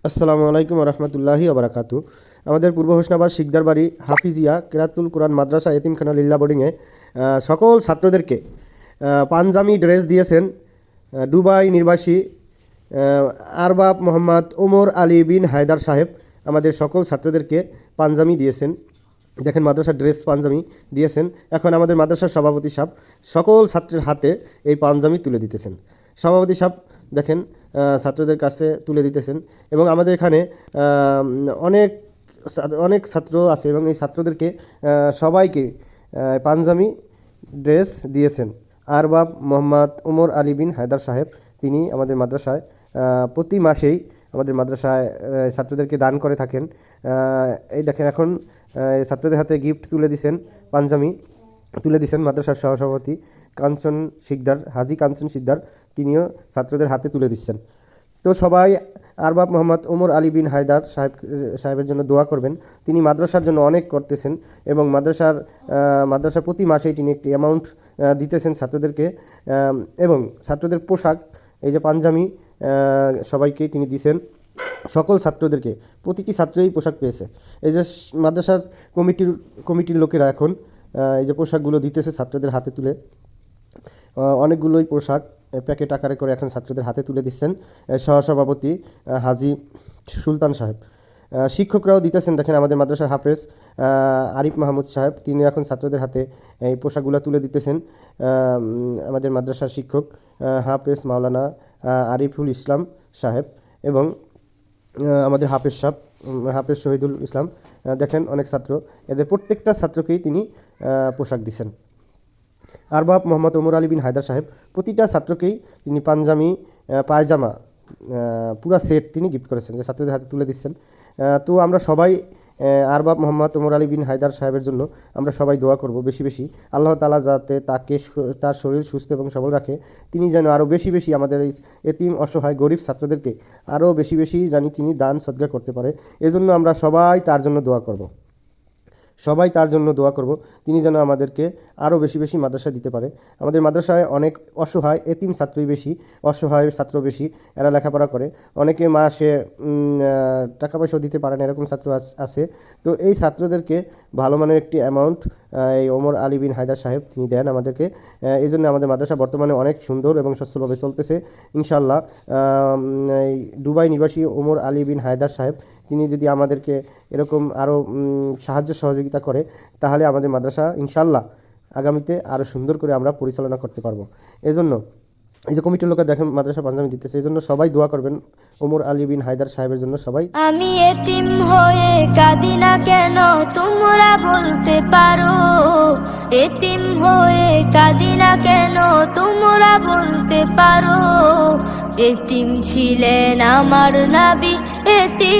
আসসালামু আলাইকুম রহমতুল্লাহি ওবরাকাতু। আমাদের পূর্ব হোসনাবাদ শিকদার বাড়ি হাফিজিয়া কেরাতুল কোরআন মাদ্রাসা এতিমখানা লিল্লা বোর্ডিংয়ে সকল ছাত্রদেরকে পাঞ্জাবি ড্রেস দিয়েছেন দুবাই নির্বাসী আরবাব মোহাম্মদ ওমর আলী বিন হায়দার সাহেব। আমাদের সকল ছাত্রদেরকে পাঞ্জাবি দিয়েছেন। দেখেন মাদ্রাসার ড্রেস পাঞ্জাবি দিয়েছেন। এখন আমাদের মাদ্রাসার সভাপতি সাহেব সকল ছাত্রের হাতে এই পাঞ্জাবি তুলে দিতেছেন। সভাপতি সাহেব দেখেন ছাত্রদের কাছে তুলে দিতেছেন এবং আমাদের এখানে অনেক অনেক ছাত্র আছে এবং এই ছাত্রদেরকে সবাইকে পাঞ্জাবি ড্রেস দিয়েছেন। আরবাব মোহাম্মদ ওমর আলী বিন হায়দার সাহেব তিনি আমাদের মাদ্রাসায় প্রতি মাসেই আমাদের মাদ্রাসায় ছাত্রদেরকে দান করে থাকেন। এই দেখেন এখন ছাত্রদের হাতে গিফট তুলে দিছেন, পাঞ্জাবি তুলে দিছেন মাদ্রাসার সহসভাপতি কাঞ্চন শিকদার, হাজি কাঞ্চন শিকদার, তিনিও ছাত্রদের হাতে তুলে দিচ্ছেন। তো সবাই আরবাব মোহাম্মদ ওমর আলী বিন হায়দার সাহেবের জন্য দোয়া করবেন। তিনি মাদ্রাসার জন্য অনেক করতেছেন এবং মাদ্রাসার প্রতি মাসেই তিনি একটি অ্যামাউন্ট দিতেছেন ছাত্রদেরকে এবং ছাত্রদের পোশাক এই যে পাঞ্জাবি সবাইকেই তিনি দিছেন। সকল ছাত্রদেরকে প্রতিটি ছাত্রই পোশাক পেয়েছে। এই যে মাদ্রাসার কমিটির লোকেরা এখন এই যে পোশাকগুলো দিতেছে ছাত্রদের হাতে তুলে, অনেকগুলোই পোশাক প্যাকেট আকারে করে এখন ছাত্রদের হাতে তুলে দিচ্ছেন সহসভাপতি হাজি সুলতান সাহেব। শিক্ষকরাও দিতেছেন। দেখেন আমাদের মাদ্রাসার হাফেজ আরিফ মাহমুদ সাহেব তিনি এখন ছাত্রদের হাতে এই পোশাকগুলো তুলে দিতেছেন। আমাদের মাদ্রাসার শিক্ষক হাফেজ মাওলানা আরিফুল ইসলাম সাহেব এবং আমাদের হাফেজ শহীদুল ইসলাম। দেখেন অনেক ছাত্র, এদের প্রত্যেকটা ছাত্রকেই তিনি পোশাক দিচ্ছেন। আরবাব মোহাম্মদ ওমর আলী বিন হায়দার সাহেব প্রতিটা ছাত্রকেই তিনি পাঞ্জাবি পায়জামা পুরা সেট তিনি গিফট করেছেন, যে ছাত্রদের হাতে তুলে দিচ্ছেন। তো আমরা সবাই আরবাব মোহাম্মদ ওমর আলী বিন হায়দার সাহেবের জন্য আমরা সবাই দোয়া করব বেশি বেশি, আল্লাহ তাআলা যাতে তার শরীর সুস্থ এবং সবল রাখে, তিনি যেন আরও বেশি বেশি আমাদের এই এতিম অসহায় গরিব ছাত্রদেরকে আরও বেশি বেশি জানি তিনি দান সদকা করতে পারে। এজন্য আমরা সবাই তার জন্য দোয়া করব, তিনি যেন আমাদেরকে আরও বেশি বেশি মাদ্রাসা দিতে পারে। আমাদের মাদ্রাসায় অনেক অসহায় এতিম ছাত্রই বেশি, অসহায় ছাত্র বেশি, এরা লেখাপড়া করে, অনেকে মাসে টাকা পয়সাও দিতে পারে না, এরকম ছাত্র আছে। তো এই ছাত্রদেরকে ভালো মানের একটি অ্যামাউন্ট এই ওমর আলী বিন হায়দার সাহেব তিনি দেন আমাদেরকে। এই জন্য আমাদের মাদ্রাসা বর্তমানে অনেক সুন্দর এবং সচ্ছলভাবে চলতেছে ইনশাআল্লাহ। এই দুবাই নিবাসী ওমর আলী বিন হায়দার সাহেব তিনি যদি আমাদেরকে এরকম আরও সাহায্য সহযোগিতা করে, তাহলে আমাদের মাদ্রাসা ইনশাআল্লাহ আগামীতে আরও সুন্দর করে আমরা পরিচালনা করতে পারবো। এজন্য এই যে কমিটির লোকেরা দেখেন মাদ্রাসা পাঞ্জাবি দিতেছে, এই জন্য সবাই দোয়া করবেন ওমর আলী বিন হায়দার সাহেবের জন্য সবাই। আমি এতিম হয়ে কাঁদি না কেন তোমরা বলতে পারো, এতিম হয়ে কাঁদি না কেন তোমরা বলতে পারো, এতিম ছিলেন আমার নবী, এতিম